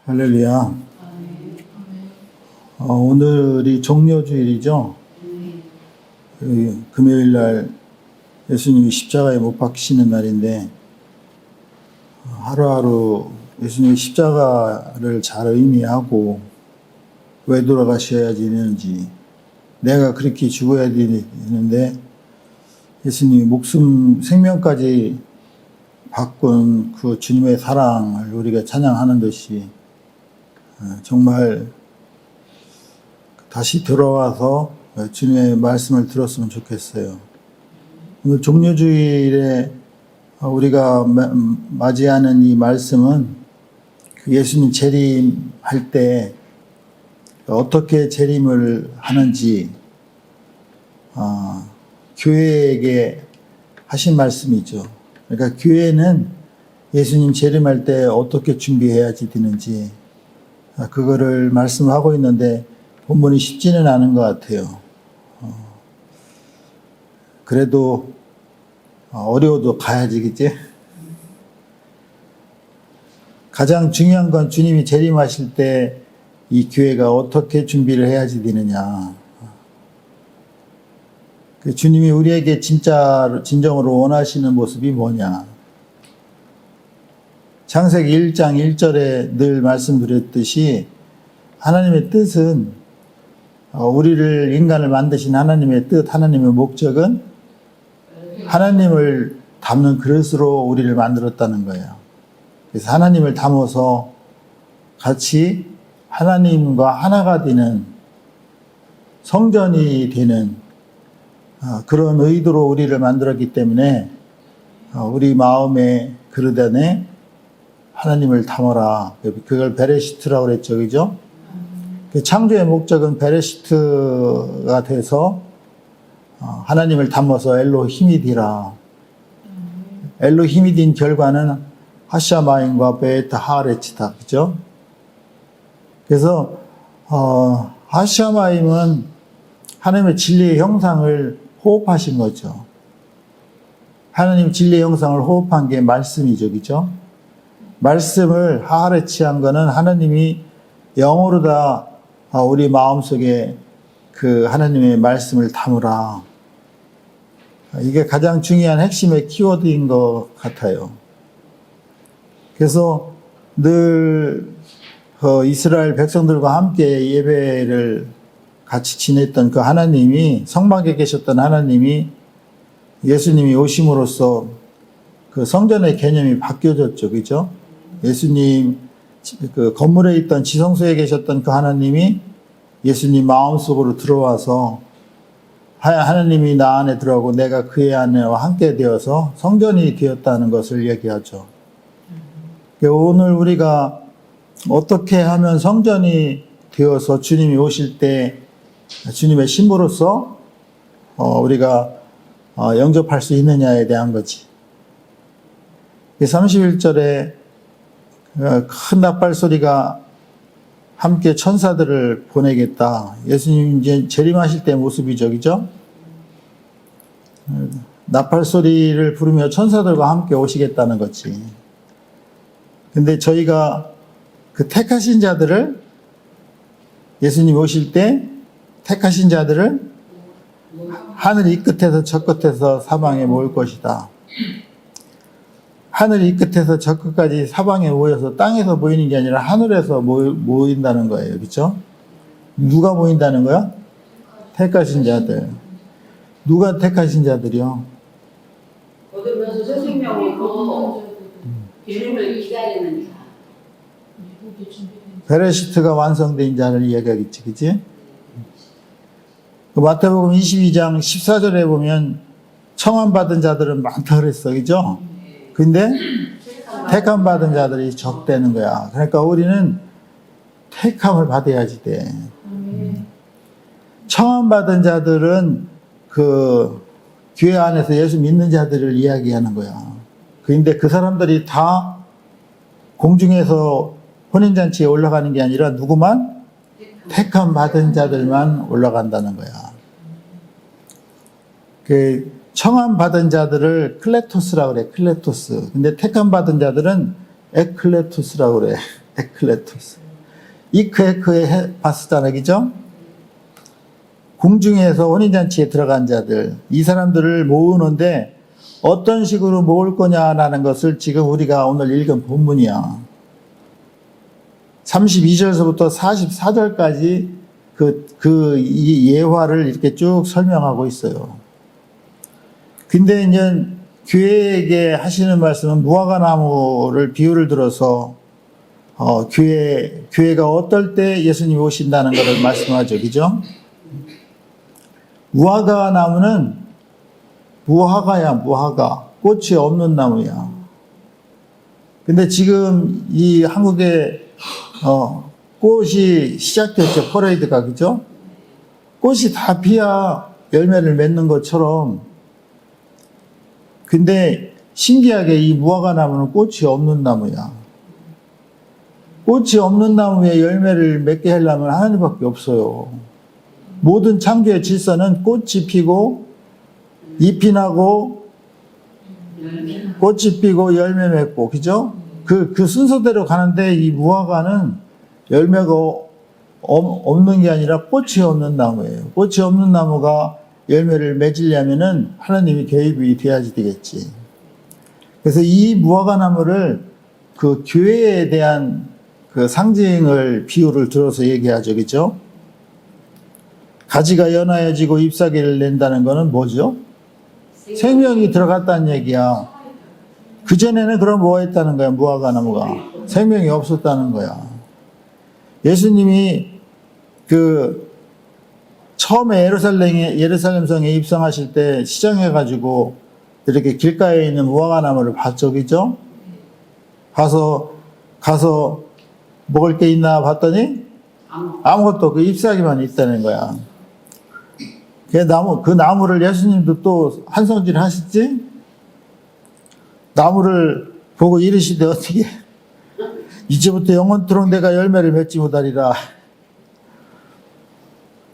할렐루야. 오늘이 종료주일이죠. 금요일 날 예수님이 십자가에 못 박히시는 날인데, 하루하루 예수님이 십자가를 잘 의미하고 왜 돌아가셔야 되는지, 내가 그렇게 죽어야 되는데 예수님이 목숨 생명까지 바꾼 그 주님의 사랑을 우리가 찬양하는 듯이 정말 다시 들어와서 주님의 말씀을 들었으면 좋겠어요. 오늘 종료주일에 우리가 맞이하는 이 말씀은 예수님 재림할 때 어떻게 재림을 하는지 교회에게 하신 말씀이죠. 그러니까 교회는 예수님 재림할 때 어떻게 준비해야지 되는지 그거를 말씀하고 있는데 본문이 쉽지는 않은 것 같아요. 그래도 어려워도 가야지, 그치? 가장 중요한 건 주님이 재림하실 때 이 교회가 어떻게 준비를 해야지 되느냐. 주님이 우리에게 진정으로 원하시는 모습이 뭐냐. 창세기 1장 1절에 늘 말씀드렸듯이 하나님의 뜻은 우리를 인간을 만드신 하나님의 뜻, 하나님의 목적은 하나님을 담는 그릇으로 우리를 만들었다는 거예요. 그래서 하나님을 담아서 같이 하나님과 하나가 되는 성전이 되는 그런 의도로 우리를 만들었기 때문에 우리 마음의 그릇 안에 하나님을 담아라. 그걸 베레시트라고 그랬죠. 그죠? 창조의 목적은 베레시트가 돼서 하나님을 담아서 엘로힘이 되라. 엘로힘이 된 결과는 하샤마임과 베타 하레치다. 그죠? 그래서 하샤마임은 하나님의 진리의 형상을 호흡하신 거죠. 하나님 진리의 형상을 호흡한 게 말씀이죠. 그죠? 말씀을 하하레치한 거는 하나님이 영으로 다 우리 마음속에 그 하나님의 말씀을 담으라. 이게 가장 중요한 핵심의 키워드인 것 같아요. 그래서 늘 이스라엘 백성들과 함께 예배를 같이 지냈던 그 하나님이, 성막에 계셨던 하나님이 예수님이 오심으로써 그 성전의 개념이 바뀌어졌죠. 그죠? 예수님 그 건물에 있던 지성소에 계셨던 그 하나님이 예수님 마음속으로 들어와서 하나님이 나 안에 들어가고 내가 그의 안에와 함께 되어서 성전이 되었다는 것을 얘기하죠. 오늘 우리가 어떻게 하면 성전이 되어서 주님이 오실 때 주님의 신부로서 우리가 영접할 수 있느냐에 대한 거지. 31절에 큰 나팔 소리가 함께 천사들을 보내겠다. 예수님 이제 재림하실 때 모습이죠. 그죠? 나팔 소리를 부르며 천사들과 함께 오시겠다는 거지. 근데 저희가 그 택하신 자들을, 예수님 오실 때 택하신 자들을 하늘 이 끝에서 저 끝에서 사방에 모일 것이다. 하늘 이 끝에서 저 끝까지 사방에 모여서 땅에서 모이는 게 아니라 하늘에서 모인다는 거예요. 그렇죠? 누가 모인다는 거야? 택하신 자들. 누가 택하신 자들이요? 거듭나서 새 생명을 얻고 이름을 기다리는 자. 베레시트가 완성된 자를 이야기하겠지. 그치? 마태복음 22장 14절에 보면 청함받은 자들은 많다 그랬어. 그죠? 근데 택함 받은 자들이 적대는 거야. 그러니까 우리는 택함을 받아야지 돼. 청함 받은 자들은 그 교회 안에서 예수 믿는 자들을 이야기하는 거야. 근데 그 사람들이 다 공중에서 혼인잔치에 올라가는 게 아니라 누구만? 택함 받은 자들만 올라간다는 거야. 그 청함 받은 자들을 클레토스라고 그래. 클레토스. 근데 택함 받은 자들은 에클레토스라고 그래. 에클레토스. 이크에크에 봤었잖아요. 그죠? 궁중에서 혼인잔치에 들어간 자들, 이 사람들을 모으는데 어떤 식으로 모을 거냐라는 것을 지금 우리가 오늘 읽은 본문이야. 32절서부터 44절까지 이 예화를 이렇게 쭉 설명하고 있어요. 근데 이제 교회에게 하시는 말씀은 무화과 나무를 비유를 들어서 교회가 어떨 때 예수님이 오신다는 것을 말씀하죠. 그죠? 무화과 나무는 무화과야, 무화과. 꽃이 없는 나무야. 근데 지금 이 한국에 꽃이 시작됐죠. 퍼레이드가. 그죠? 꽃이 다 피야 열매를 맺는 것처럼. 근데 신기하게 이 무화과 나무는 꽃이 없는 나무야. 꽃이 없는 나무에 열매를 맺게 하려면 하나님밖에 없어요. 모든 창조의 질서는 꽃이 피고 잎이 나고 꽃이 피고 열매 맺고, 그죠? 그 순서대로 가는데 이 무화과는 열매가 없는 게 아니라 꽃이 없는 나무예요. 꽃이 없는 나무가 열매를 맺으려면은 하나님이 개입이 돼야지 되겠지. 그래서 이 무화과 나무를 그 교회에 대한 그 상징을 비유를 들어서 얘기하죠. 그죠? 가지가 연하여지고 잎사귀를 낸다는 거는 뭐죠? 생명이 들어갔다는 얘기야. 그전에는 그럼 뭐 했다는 거야, 무화과 나무가? 생명이 없었다는 거야. 예수님이 처음에 예루살렘 성에 입성하실 때 시장해가지고 이렇게 길가에 있는 무화과 나무를 봤죠, 그죠? 가서 먹을 게 있나 봤더니 아무것도 그 잎사귀만 있다는 거야. 그 나무를 예수님도 또 한성질 하셨지? 나무를 보고 이르시되 어떻게 이제부터 영원토록 내가 열매를 맺지 못하리라.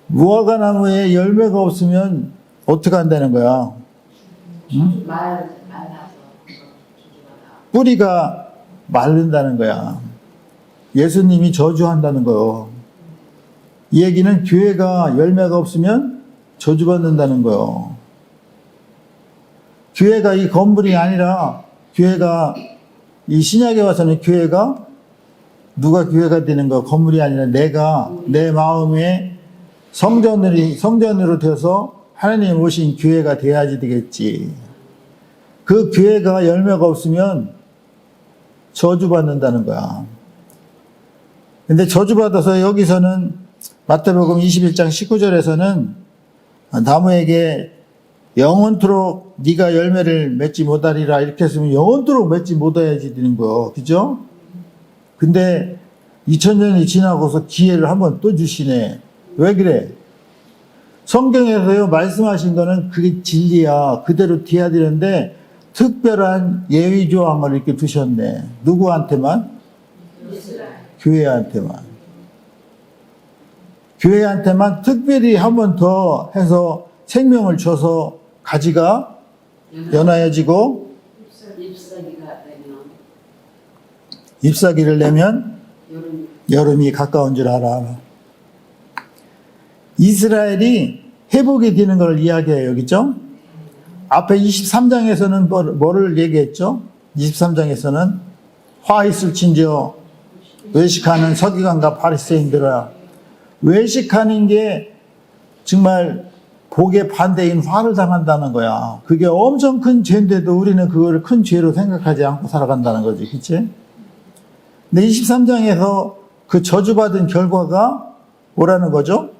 무화과 나무에 열매가 없으면 어떻게 한다는 거야? 응? 뿌리가 마른다는 거야. 예수님이 저주한다는 거요. 이 얘기는 교회가 열매가 없으면 저주받는다는 거요. 교회가 이 건물이 아니라 교회가 이 신약에 와서는 교회가 누가 교회가 되는 거 건물이 아니라 내가 내 마음에 성전으로 되어서 하나님 오신 교회가 돼야지 되겠지. 그 교회가 열매가 없으면 저주받는다는 거야. 근데 저주받아서 여기서는 마태복음 21장 19절에서는 나무에게 영원토록 네가 열매를 맺지 못하리라 이렇게 했으면 영원토록 맺지 못해야지 되는 거예요. 그죠? 근데 2000년이 지나고서 기회를 한번 또 주시네. 왜 그래? 성경에서요 말씀하신 거는 그게 진리야. 그대로 돼야 되는데 특별한 예외 조항을 이렇게 두셨네. 누구한테만? 교회한테만. 교회한테만 특별히 한 번 더 해서 생명을 줘서 가지가 연하여지고 잎사귀를 내면 여름이 가까운 줄 알아. 이스라엘이 회복이 되는 걸 이야기해요. 그죠? 앞에 23장에서는 뭐를 얘기했죠? 23장에서는 화 있을진저 외식하는 서기관과 바리새인들아. 외식하는 게 정말 복의 반대인 화를 당한다는 거야. 그게 엄청 큰 죄인데도 우리는 그걸 큰 죄로 생각하지 않고 살아간다는 거지. 그치? 근데 23장에서 그 저주받은 결과가 뭐라는 거죠?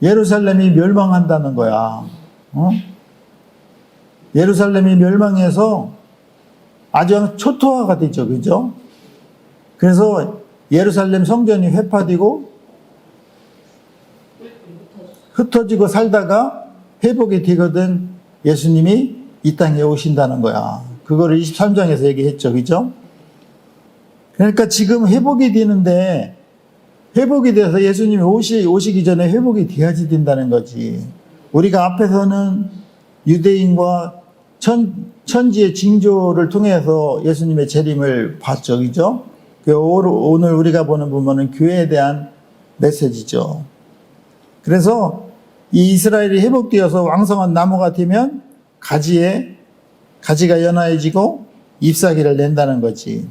예루살렘이 멸망한다는 거야. 예루살렘이 멸망해서 아주 초토화가 되죠. 그죠? 그래서 예루살렘 성전이 회파되고 흩어지고 살다가 회복이 되거든 예수님이 이 땅에 오신다는 거야. 그거를 23장에서 얘기했죠. 그죠? 그러니까 지금 회복이 되는데 회복이 돼서 예수님이 오시기 전에 회복이 돼야지 된다는 거지. 우리가 앞에서는 유대인과 천지의 징조를 통해서 예수님의 재림을 봤죠. 그죠? 오늘 우리가 보는 부분은 교회에 대한 메시지죠. 그래서 이 이스라엘이 회복되어서 왕성한 나무가 되면 가지가 연하여지고 잎사귀를 낸다는 거지.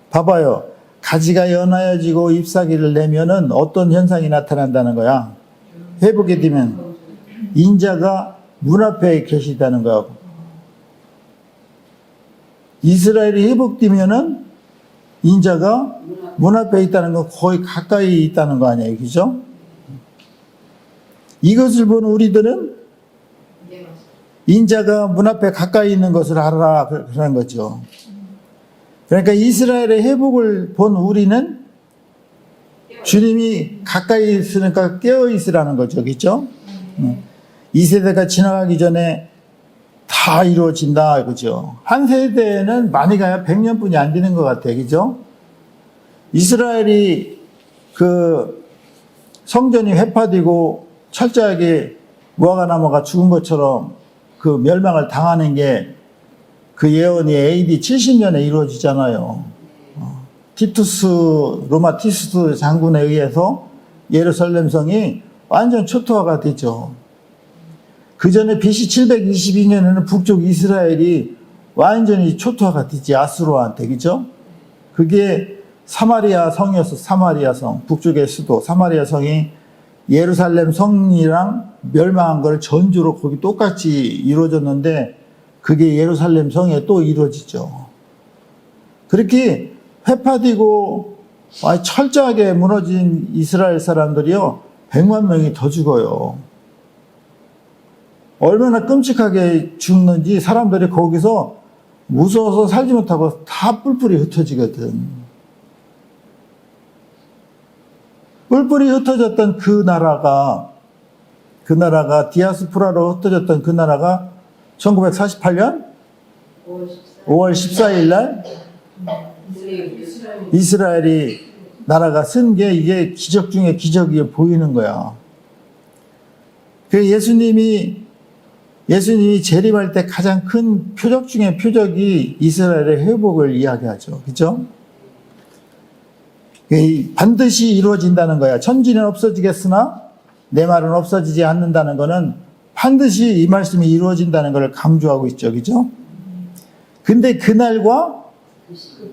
봐봐요. 가지가 연하여지고 잎사귀를 내면은 어떤 현상이 나타난다는 거야? 회복이 되면 인자가 문 앞에 계시다는 거야. 이스라엘이 회복되면은 인자가 문 앞에 있다는 건 거의 가까이 있다는 거 아니에요. 그죠? 이것을 보는 우리들은 인자가 문 앞에 가까이 있는 것을 알아라 그러는 거죠. 그러니까 이스라엘의 회복을 본 우리는 주님이 가까이 있으니까 깨어 있으라는 거죠. 그죠? 이 세대가 지나가기 전에 다 이루어진다. 그죠? 한 세대는 많이 가야 100년뿐이 안 되는 것 같아요. 그죠? 이스라엘이 그 성전이 회파되고 철저하게 무화과나무가 죽은 것처럼 그 멸망을 당하는 게 그 예언이 AD 70년에 이루어지잖아요. 로마 티투스 장군에 의해서 예루살렘 성이 완전 초토화가 되죠. 그 전에 BC 722년에는 북쪽 이스라엘이 완전히 초토화가 되지, 아수르한테. 그죠? 그게 사마리아 성이었어. 사마리아 성. 북쪽의 수도 사마리아 성이 예루살렘 성이랑 멸망한 걸 전주로 거기 똑같이 이루어졌는데 그게 예루살렘 성에 또 이루어지죠. 그렇게 회파되고 철저하게 무너진 이스라엘 사람들이요 100만 명이 더 죽어요. 얼마나 끔찍하게 죽는지 사람들이 거기서 무서워서 살지 못하고 다 뿔뿔이 흩어지거든. 뿔뿔이 흩어졌던 그 나라가 디아스포라로 흩어졌던 그 나라가 1948년 5월 14일 날 이스라엘이 나라가 쓴 게 이게 기적 중에 기적이 보이는 거야. 그 예수님이 재림할 때 가장 큰 표적 중에 표적이 이스라엘의 회복을 이야기하죠. 그죠? 반드시 이루어진다는 거야. 천지는 없어지겠으나 내 말은 없어지지 않는다는 거는 반드시 이 말씀이 이루어진다는 걸 강조하고 있죠. 그죠? 근데 그날과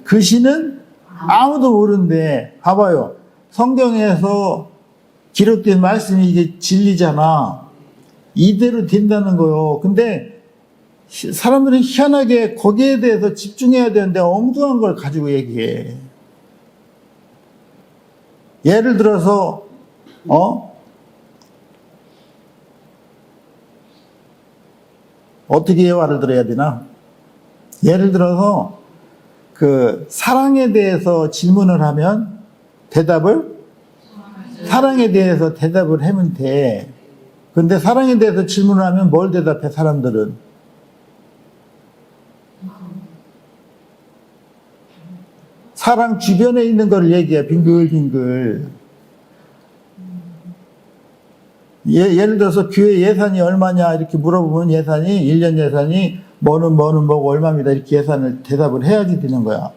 그 시는 아무도 모르는데 봐봐요. 성경에서 기록된 말씀이 이게 진리잖아. 이대로 된다는 거요. 근데 사람들은 희한하게 거기에 대해서 집중해야 되는데 엉뚱한 걸 가지고 얘기해. 예를 들어서 어떻게 예화를 들어야 되나? 예를 들어서 그 사랑에 대해서 질문을 하면 사랑에 대해서 대답을 하면 돼. 근데 사랑에 대해서 질문을 하면 뭘 대답해, 사람들은? 사랑 주변에 있는 걸 얘기해, 빙글빙글. 예를 들어서 교회 예산이 얼마냐 이렇게 물어보면 1년 예산이 뭐고 얼마입니다 이렇게 대답을 해야지 되는 거야.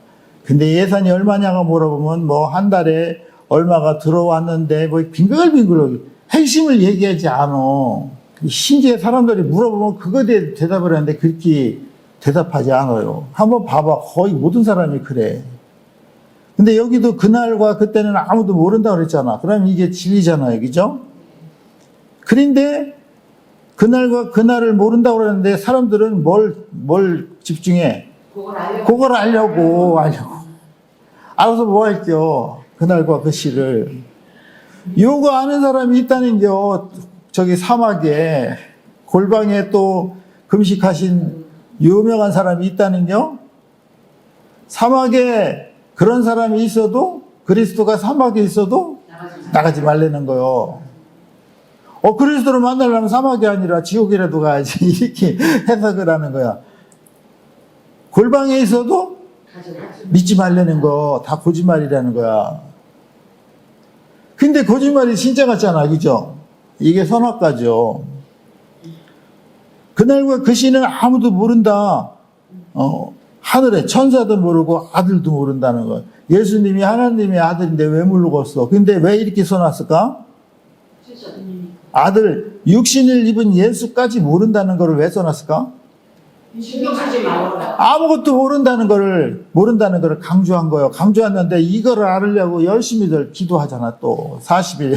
근데 예산이 얼마냐가 물어보면 뭐 한 달에 얼마가 들어왔는데 뭐 빙글빙글 핵심을 얘기하지 않아. 심지어 사람들이 물어보면 그거에 대해 대답을 하는데 그렇게 대답하지 않아요. 한번 봐봐. 거의 모든 사람이 그래. 근데 여기도 그날과 그때는 아무도 모른다고 그랬잖아. 그러면 이게 진리잖아요. 그죠? 그런데 그날과 그날을 모른다고 그러는데 사람들은 뭘 집중해? 그걸 알려고. 알아서 뭐 할게요? 그날과 그 시를. 요거 아는 사람이 있다는겨. 저기 사막에 골방에 또 금식하신 유명한 사람이 있다는겨. 사막에 그런 사람이 있어도 그리스도가 사막에 있어도 나가지 말라는 거요. 그리스도를 만나려면 사막이 아니라 지옥이라도 가야지. 이렇게 해석을 하는 거야. 골방에 있어도 믿지 말라는 거 다 거짓말이라는 거야. 근데 거짓말이 진짜 같잖아. 그죠? 이게 선악과죠. 그날과 그 시는 아무도 모른다. 하늘에 천사도 모르고 아들도 모른다는 거. 예수님이 하나님의 아들인데 왜 모르겠어? 근데 왜 이렇게 써놨을까? 아들, 육신을 입은 예수까지 모른다는 것을 왜 써놨을까? 신경 쓰지 말아라. 아무것도 모른다는 거를 강조한 거예요. 강조했는데 이거를 알으려고 열심히들 기도하잖아, 또. 40일.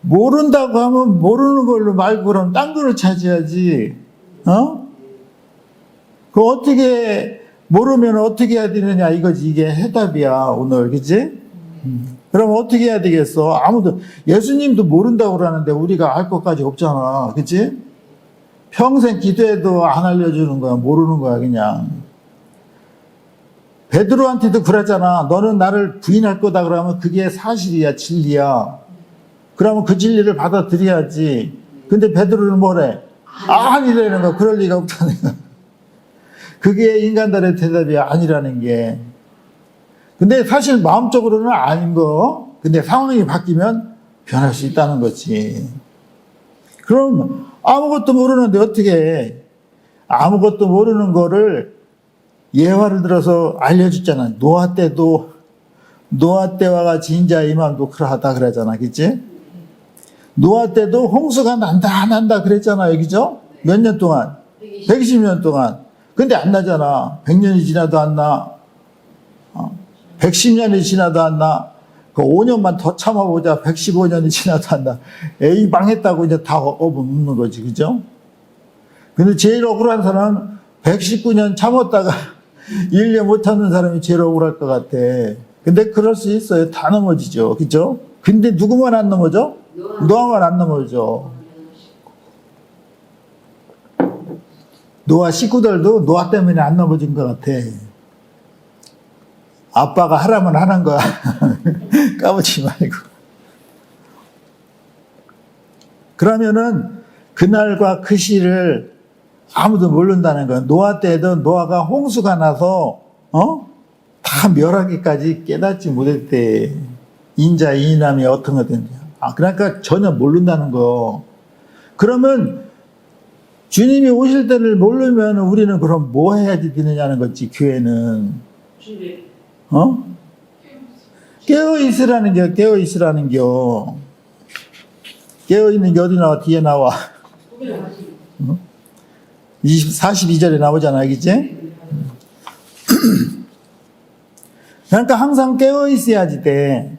모른다고 하면 모르는 걸로 말고 그럼 딴 거를 찾아야지. 그 어떻게, 모르면 어떻게 해야 되느냐, 이거지. 이게 해답이야, 오늘. 그치? 그럼 어떻게 해야 되겠어? 아무도, 예수님도 모른다고 그러는데 우리가 알 것까지 없잖아. 그치? 평생 기도해도 안 알려주는 거야. 모르는 거야, 그냥. 베드로한테도 그러잖아. 너는 나를 부인할 거다 그러면 그게 사실이야, 진리야. 그러면 그 진리를 받아들여야지. 근데 베드로는 뭐래? 아니라는 거. 그럴 리가 없다는 거. 그게 인간들의 대답이 아니라는 게. 근데 사실 마음적으로는 아닌 거. 근데 상황이 바뀌면 변할 수 있다는 거지. 그럼 아무것도 모르는데 어떻게 해? 아무것도 모르는 거를 예화를 들어서 알려줬잖아. 노아 때와 같이 인자 이맘도 그러하다 그러잖아. 그치? 노아 때도 홍수가 난다 그랬잖아요. 그죠? 몇 년 동안? 120년 동안. 근데 안 나잖아. 100년이 지나도 안 나. 110년이 지나도 안 나. 그 5년만 더 참아보자. 115년이 지나도 안 나. 에이, 망했다고 이제 다 엎어놓는 거지. 그죠? 근데 제일 억울한 사람은 119년 참았다가 1년 못하는 사람이 제일 억울할 것 같아. 근데 그럴 수 있어요. 다 넘어지죠. 그죠? 근데 누구만 안 넘어져? 노아만 안 넘어져. 노아 식구들도 노아 때문에 안 넘어진 것 같아. 아빠가 하라면 하는 거야. 까부지 말고. 그러면은 그날과 그 시를 아무도 모른다는 거야. 노아 때도 노아가 홍수가 나서 다 멸하기까지 깨닫지 못했대. 인자 이인함이 어떤 거든지. 그러니까 전혀 모른다는 거. 그러면 주님이 오실 때를 모르면 우리는 그럼 뭐 해야지 되느냐는 거지. 교회는 깨어있으라는 겨. 깨어있으라는 겨. 깨어있는 게 어디 나와? 뒤에 나와. 42절에 나오잖아. 그치? 그러니까 항상 깨어있어야지 돼.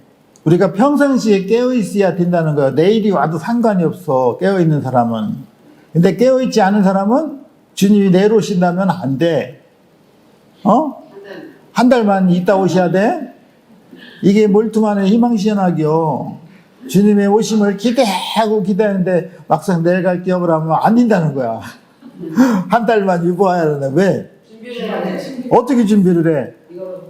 우리가 평상시에 깨어있어야 된다는 거야. 내일이 와도 상관이 없어. 깨어있는 사람은. 근데 깨어있지 않은 사람은 주님이 내일 오신다면 안 돼. 한 달만 있다 오셔야 돼? 이게 몰두만의 희망시연학이요. 주님의 오심을 기대하는데 막상 내일 갈 기억을 하면 안 된다는 거야. 한 달만 유보해야 되는데 왜? 어떻게 준비를 해?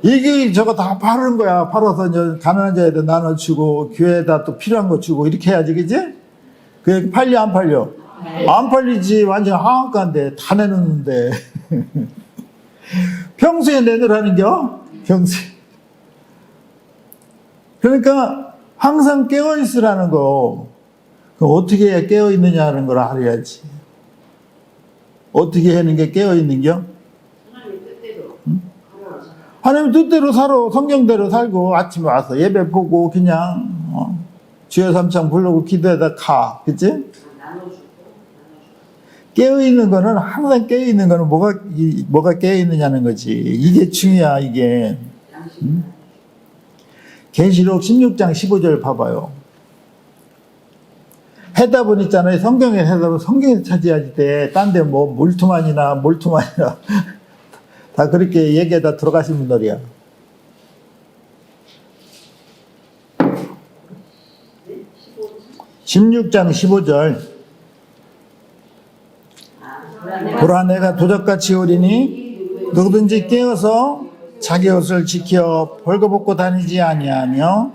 이게 저거 다 바르는 거야. 팔아서 이제 가난한 자에다 나눠주고 교회에다 또 필요한 거 주고 이렇게 해야지, 그지? 그게 팔려 안 팔려? 안 팔리지. 완전 하한가인데 다 내놓는데. 평소에 내놓으라는겨? 평소에. 그러니까 항상 깨어있으라는 거. 어떻게 깨어있느냐는 걸 알아야지. 어떻게 하는 게 깨어있는겨? 하나님 뜻대로 살아. 성경대로 살고 아침에 와서 예배 보고 그냥 주여 삼창 부르고 기도에다 가. 그치? 깨어있는 거는 항상 깨어있는 거는 뭐가 깨어있느냐는 거지. 이게 중요해. 이게. 계시록 16장 15절 봐봐요. 해답은 있잖아요. 성경에 해답은 성경에서 찾아야지 돼. 딴 데 뭐 몰투만이나 다 그렇게 얘기에다 들어가신 분들이야. 16장 15절. 보라 내가 도적같이 오리니 누구든지 깨어서 자기 옷을 지켜 벌거벗고 다니지 아니하며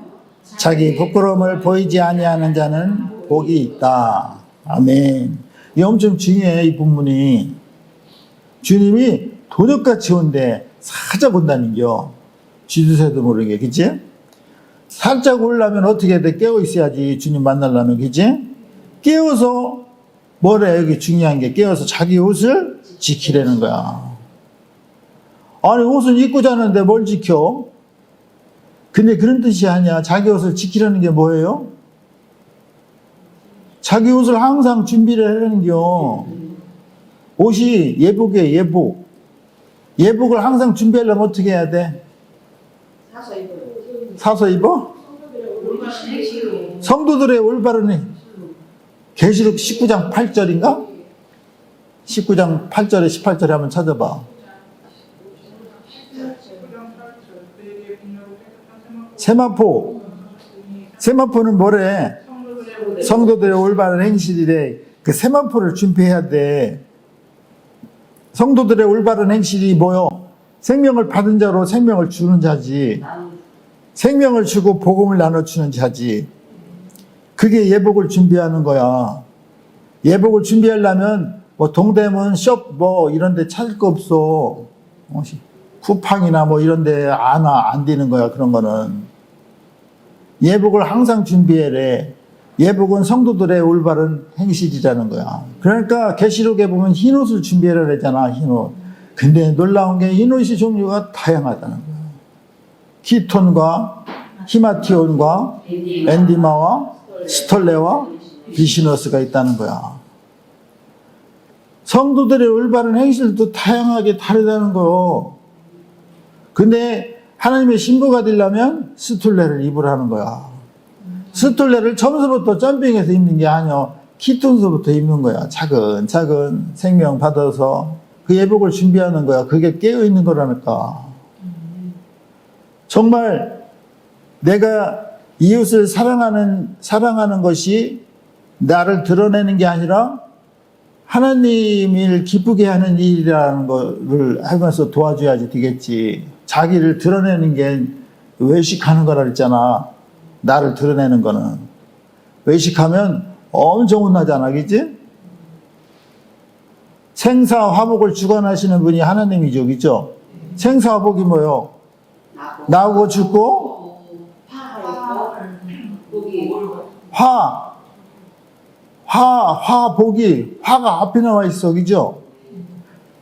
자기 부끄러움을 보이지 아니하는 자는 복이 있다. 아멘. 이 엄청 중요해. 이 본문이. 주님이 도적같이 온데 살짝 온다는겨. 쥐두새도 모르게. 그치? 살짝 오려면 어떻게 해야 돼? 깨어 있어야지. 주님 만나려면. 그치? 깨어서 뭐래, 여기 중요한 게 깨어서 자기 옷을 지키라는 거야. 아니, 옷은 입고 자는데 뭘 지켜? 근데 그런 뜻이 아니야. 자기 옷을 지키라는 게 뭐예요? 자기 옷을 항상 준비를 하라는 겨. 옷이 예복이에요, 예복. 예복을 항상 준비하려면 어떻게 해야 돼? 사서 입어요. 사서 입어? 올바른 성도들의 올바른 행. 계시록 19장 8절인가? 19장 8절에 18절에 한번 찾아봐. 세마포. 세마포는 뭐래? 성도들의 올바른 행실이래. 그 세마포를 준비해야 돼. 성도들의 올바른 행실이 뭐요? 생명을 받은 자로 생명을 주는 자지. 생명을 주고 복음을 나눠주는 자지. 그게 예복을 준비하는 거야. 예복을 준비하려면 뭐 동대문, 숍 뭐 이런 데 찾을 거 없어. 쿠팡이나 뭐 이런 데 안 되는 거야, 그런 거는. 예복을 항상 준비해래. 예복은 성도들의 올바른 행실이라는 거야. 그러니까 계시록에 보면 흰옷을 준비해라 그랬잖아, 흰옷. 근데 놀라운 게 흰옷이 종류가 다양하다는 거야. 키톤과 히마티온과 엔디마와 스톨레와 비시너스가 있다는 거야. 성도들의 올바른 행실도 다양하게 다르다는 거요. 근데 하나님의 신부가 되려면 스톨레를 입으라는 거야. 스톨레를 처음서부터 점핑해서 입는 게 아니야. 키톤서부터 입는 거야. 차근차근 생명 받아서 그 예복을 준비하는 거야. 그게 깨어있는 거라니까. 정말 내가 이웃을 사랑하는 것이 나를 드러내는 게 아니라 하나님을 기쁘게 하는 일이라는 거를 하면서 도와줘야지 되겠지. 자기를 드러내는 게 외식하는 거라 그랬잖아. 나를 드러내는 거는. 외식하면 엄청 혼나잖아, 그치? 생사화복을 주관하시는 분이 하나님이죠, 그죠? 생사화복이 뭐요? 나오고 죽고 화복이 화가 앞에 나와 있어, 그죠?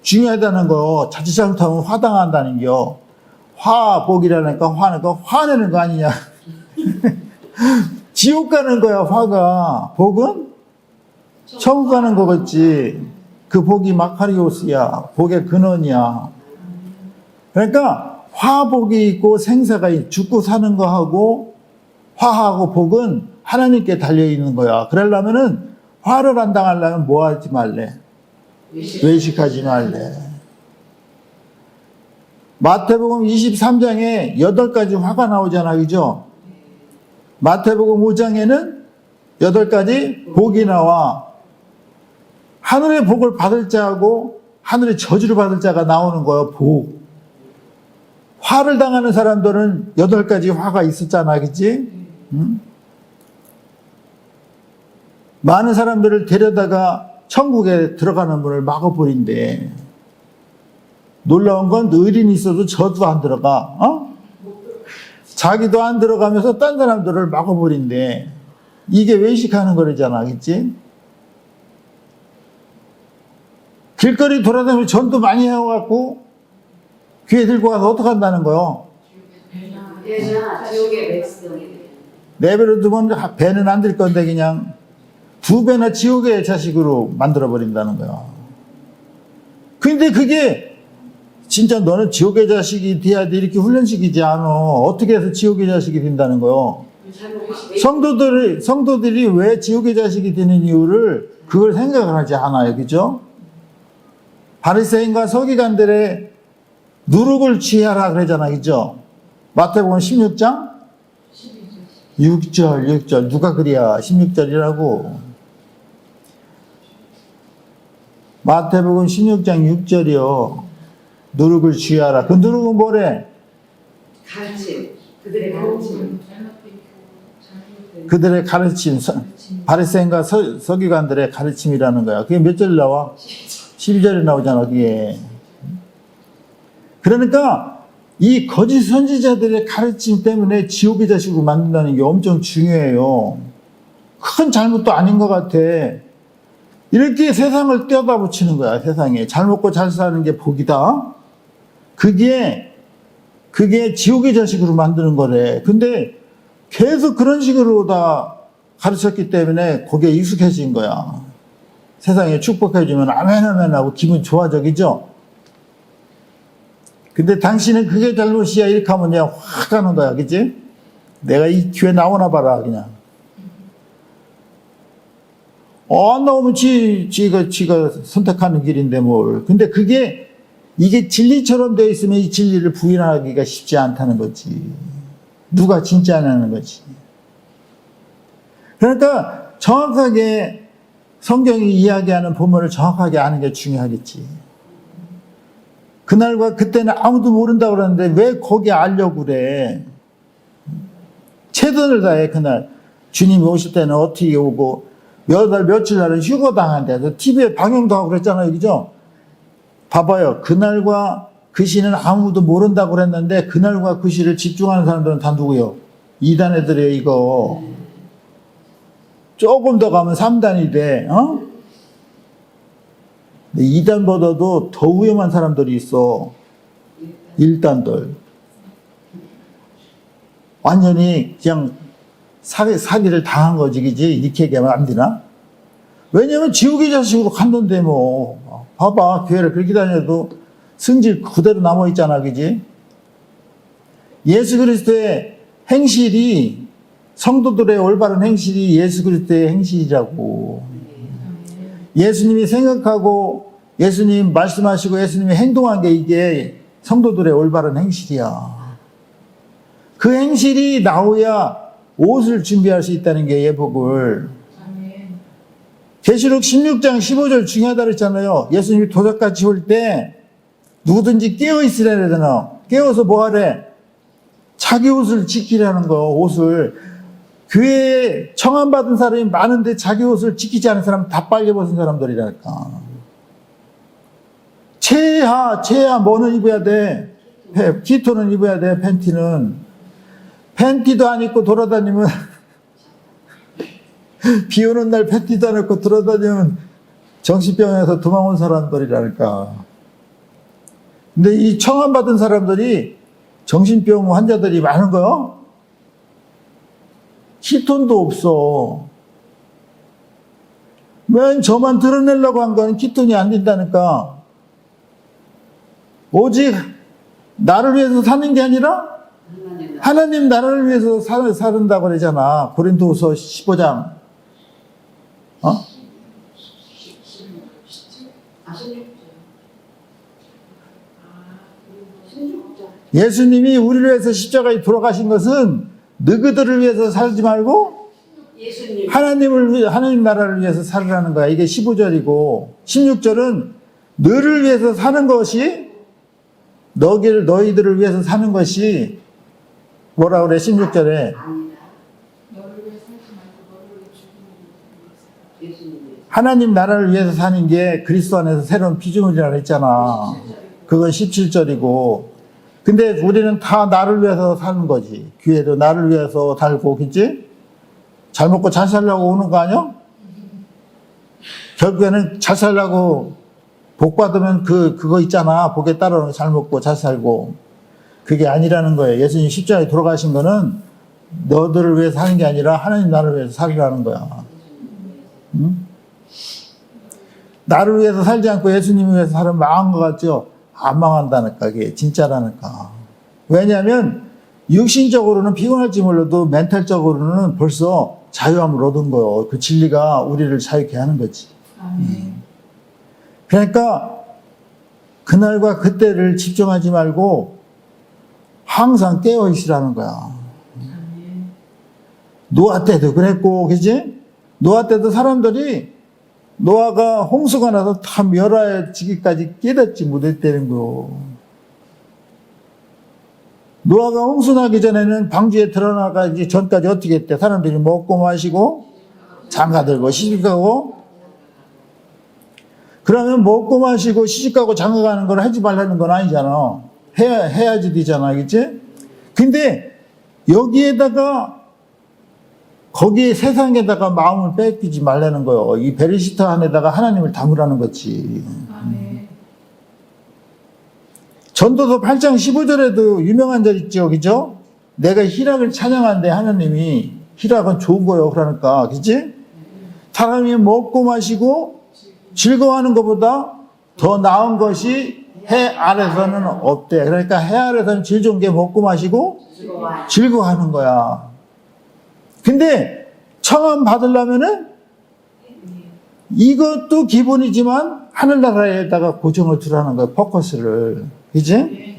중요하다는 거. 자칫 잘못하면 화당한다는 겨. 화복이라니까 화니까 화내는 거 아니냐. 지옥 가는 거야, 화가. 복은 천국 가는 거겠지. 그 복이 마카리오스야. 복의 근원이야. 그러니까 화복이 있고 생사가 있고 죽고 사는 거하고 화하고 복은 하나님께 달려있는 거야. 그러려면은 화를 안 당하려면 뭐 하지 말래? 외식하지 말래. 마태복음 23장에 8가지 화가 나오잖아, 그죠? 마태복음 5장에는 8가지 복이 나와. 하늘의 복을 받을 자하고 하늘의 저주를 받을 자가 나오는 거예요, 복. 화를 당하는 사람들은 8가지 화가 있었잖아, 그치? 응? 많은 사람들을 데려다가 천국에 들어가는 문을 막아버린대. 놀라운 건 의린이 있어도 저도 안 들어가. 어? 자기도 안 들어가면서 딴 사람들을 막아버린대. 이게 외식하는 거잖아, 그치? 길거리 돌아다니면서 전도 많이 해갖고 귀에 들고 가서 어떡한다는 거요? 지옥의 백성. 내버려 두면 배는 안 들 건데 그냥 2배나 지옥의 자식으로 만들어버린다는 거야. 근데 그게 진짜 너는 지옥의 자식이 돼야 돼 이렇게 훈련시키지 않아. 어떻게 해서 지옥의 자식이 된다는 거요? 성도들이 왜 지옥의 자식이 되는 이유를 그걸 생각을 하지 않아요. 그죠? 바리새인과 서기관들의 누룩을 취하라 그러잖아. 그죠? 마태복음 16장 6절 누가 그래야 16절이라고. 마태복음 16장 6절이요. 누룩을 취하라. 그 누룩은 뭐래? 가르침. 그들의 가르침. 그들의 가르침. 바리새인과 서기관들의 가르침이라는 거야. 그게 몇 절 나와? 12절에 나오잖아. 그게. 그러니까 이 거짓 선지자들의 가르침 때문에 지옥의 자식으로 만든다는 게 엄청 중요해요. 큰 잘못도 아닌 것 같아. 이렇게 세상을 떼어다 붙이는 거야, 세상에. 잘 먹고 잘 사는 게 복이다. 그게 지옥의 자식으로 만드는 거래. 근데 계속 그런 식으로 다 가르쳤기 때문에 거기에 익숙해진 거야. 세상에 축복해주면 아멘 아멘 하고 기분 좋아져기죠. 근데 당신은 그게 잘못이야 이렇게 하면 그냥 확 가는 거야, 그치? 내가 이 교회 나오나 봐라 그냥. 안 나오면 지가 선택하는 길인데 뭘. 근데 이게 진리처럼 되어 있으면 이 진리를 부인하기가 쉽지 않다는 거지. 누가 진짜냐는 거지. 그러니까 정확하게 성경이 이야기하는 본문을 정확하게 아는 게 중요하겠지. 그날과 그때는 아무도 모른다고 그러는데 왜 거기 알려고 그래. 최선을 다해 그날. 주님이 오실 때는 어떻게 오고 몇 달 며칠 날은 휴거당한대. TV에 방영도 하고 그랬잖아요. 그죠? 봐봐요. 그날과 그 시는 아무도 모른다고 그랬는데 그날과 그 시를 집중하는 사람들은 다 누구요? 2단 애들이에요, 이거. 조금 더 가면 3단이 돼. 어? 2단보다도 더 위험한 사람들이 있어. 1단들. 완전히 그냥 사기를 당한 거지, 그지? 이렇게 얘기하면 안 되나? 왜냐면 지옥의 자식으로 간던데, 뭐. 봐봐, 교회를 그렇게 다녀도 승질 그대로 남아있잖아, 그지? 예수 그리스도의 행실이, 성도들의 올바른 행실이 예수 그리스도의 행실이라고. 예수님이 생각하고, 예수님 말씀하시고, 예수님이 행동한 게 이게 성도들의 올바른 행실이야. 그 행실이 나오야 옷을 준비할 수 있다는 게 예복을. 계시록 16장 15절 중요하다 그랬잖아요. 예수님이 도적같이 올 때 누구든지 깨어 있으라 그러잖아. 깨어서 뭐 하래? 자기 옷을 지키라는 거, 옷을. 교회에 청함받은 사람이 많은데 자기 옷을 지키지 않은 사람 다 빨개 벗은 사람들이라니까. 최하 뭐는 입어야 돼? 키토는 입어야 돼, 팬티는. 팬티도 안 입고 돌아다니면 비 오는 날 팬티도 안 입고 돌아다니면 정신병에서 도망온 사람들이라니까. 근데 이 청함받은 사람들이 정신병 환자들이 많은 거요. 키톤도 없어. 맨 저만 드러내려고 한 건 키톤이 안 된다니까. 오직 나를 위해서 사는 게 아니라 하나님 나라를 위해서 산다고 그러잖아. 고린도후서 15장. 어? 예수님이 우리를 위해서 십자가에 돌아가신 것은 너희들을 위해서 살지 말고 하나님 나라를 위해서 살으라는 거야. 이게 15절이고 16절은 너를 위해서 사는 것이 너희들을 위해서 사는 것이 뭐라 그래? 16절에 하나님 나라를 위해서 사는 게 그리스도 안에서 새로운 피조물이라고 했잖아. 그건 17절이고. 근데 우리는 다 나를 위해서 사는 거지. 교회도 나를 위해서 살고, 그치? 잘 먹고 잘 살려고 오는 거 아니야? 결국에는 잘 살려고 복 받으면 그거 있잖아. 복에 따라오는 잘 먹고 잘 살고. 그게 아니라는 거예요. 예수님 십자가에 돌아가신 거는 너들을 위해서 사는 게 아니라 하나님 나라를 위해서 살으라는 거야. 응? 나를 위해서 살지 않고 예수님을 위해서 살면 망한 것 같죠? 안 망한다니까. 그게 진짜라니까. 왜냐하면 육신적으로는 피곤할지 몰라도 멘탈적으로는 벌써 자유함을 얻은 거예요. 그 진리가 우리를 자유케 하는 거지. 그러니까 그날과 그때를 집중하지 말고 항상 깨어 있으라는 거야. 노아 때도 그랬고, 그지? 노아 때도 사람들이 노아가 홍수가 나서 다 멸하여지기까지 깨닫지 못했다는 거. 노아가 홍수 나기 전에는 방주에 들어나가기 전까지 어떻게 했대? 사람들이 먹고 마시고 장가들고 시집가고. 그러면 먹고 마시고 시집가고 장가가는 걸 하지 말라는 건 아니잖아. 해야지 되잖아, 그치? 근데 여기에다가 거기에 세상에다가 마음을 뺏기지 말라는 거예요. 이 베르시트 안에다가 하나님을 담으라는 거지. 아멘. 전도서 8장 15절에도 유명한 절 있죠. 그죠? 내가 희락을 찬양하는데 하나님이 희락은 좋은 거예요. 그러니까. 그지? 사람이 먹고 마시고 즐거워하는 것보다 더 나은 것이 해 아래서는 없대. 그러니까 해 아래서는 제일 좋은 게 먹고 마시고 즐거워하는 즐거워하는 거야. 근데 청함 받으려면은 이것도 기본이지만 하늘나라에다가 고정을 두라는 거야. 포커스를. 그지?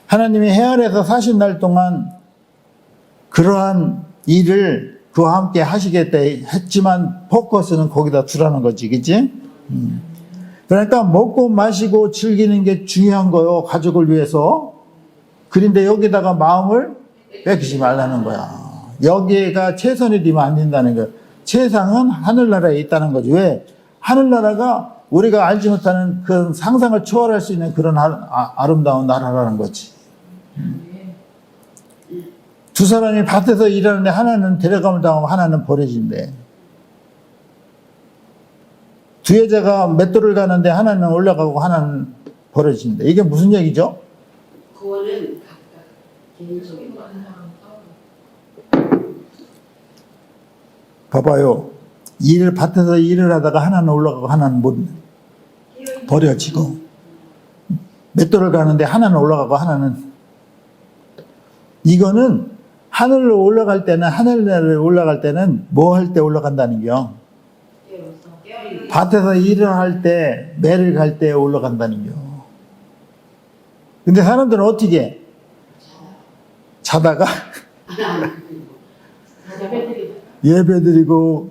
하나님이 해 아래에서 40날 동안 그러한 일을 그와 함께 하시겠다 했지만 포커스는 거기다 두라는 거지. 그치? 그러니까 먹고 마시고 즐기는 게 중요한 거요. 가족을 위해서. 그런데 여기다가 마음을 뺏기지 말라는 거야. 여기가 최선이 되면 안 된다는 거야. 최상은 하늘나라에 있다는 거지. 왜? 하늘나라가 우리가 알지 못하는 그 상상을 초월할 수 있는 그런 아름다운 나라라는 거지. 두 사람이 밭에서 일하는데 하나는 데려감을 당하고 하나는 버려진대. 두 여자가 맷돌을 가는데 하나는 올라가고 하나는 버려진대. 이게 무슨 얘기죠? 그거는 각각 개인적인 거. 봐봐요. 밭에서 일을 하다가 하나는 올라가고 하나는 못 버려지고, 맷돌을 가는데 하나는 올라가고 하나는, 이거는 하늘로 올라갈 때는, 하늘나라에 올라갈 때는 뭐 할 때 올라간다는 겨? 밭에서 일을 할 때, 매를 갈 때 올라간다는 겨. 근데 사람들은 어떻게 해? 자다가 예배드리고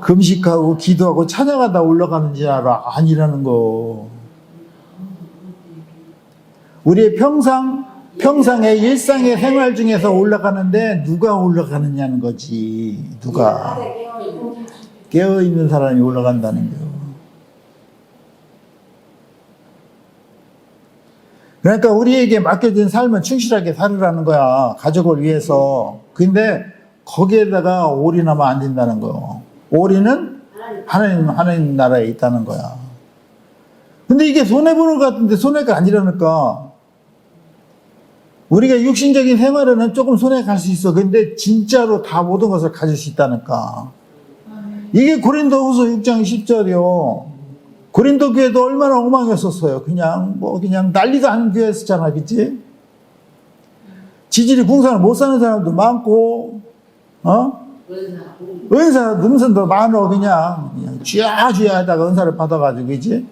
금식하고 기도하고 찬양하다 올라가는 줄 알아. 아니라는 거. 우리의 평상의 일상의 생활 중에서 올라가는데 누가 올라가느냐는 거지. 누가. 깨어있는 사람이 올라간다는 거. 그러니까 우리에게 맡겨진 삶은 충실하게 살으라는 거야. 가족을 위해서. 근데 거기에다가 올인하면 안 된다는 거예요. 올인은 하나님 나라에 있다는 거야. 근데 이게 손해보는 것 같은데 손해가 아니라니까. 우리가 육신적인 생활에는 조금 손해 갈 수 있어. 근데 진짜로 다 모든 것을 가질 수 있다니까. 이게 고린도후서 6장 10절이요. 고린도 교회도 얼마나 엉망이었었어요. 그냥 난리가 아닌 교회였잖아. 그치? 지질이 궁상을 못 사는 사람도 많고, 은사, 능선도 많어. 그냥 쥐야쥐야 하다가 은사를 받아가지고, 그치?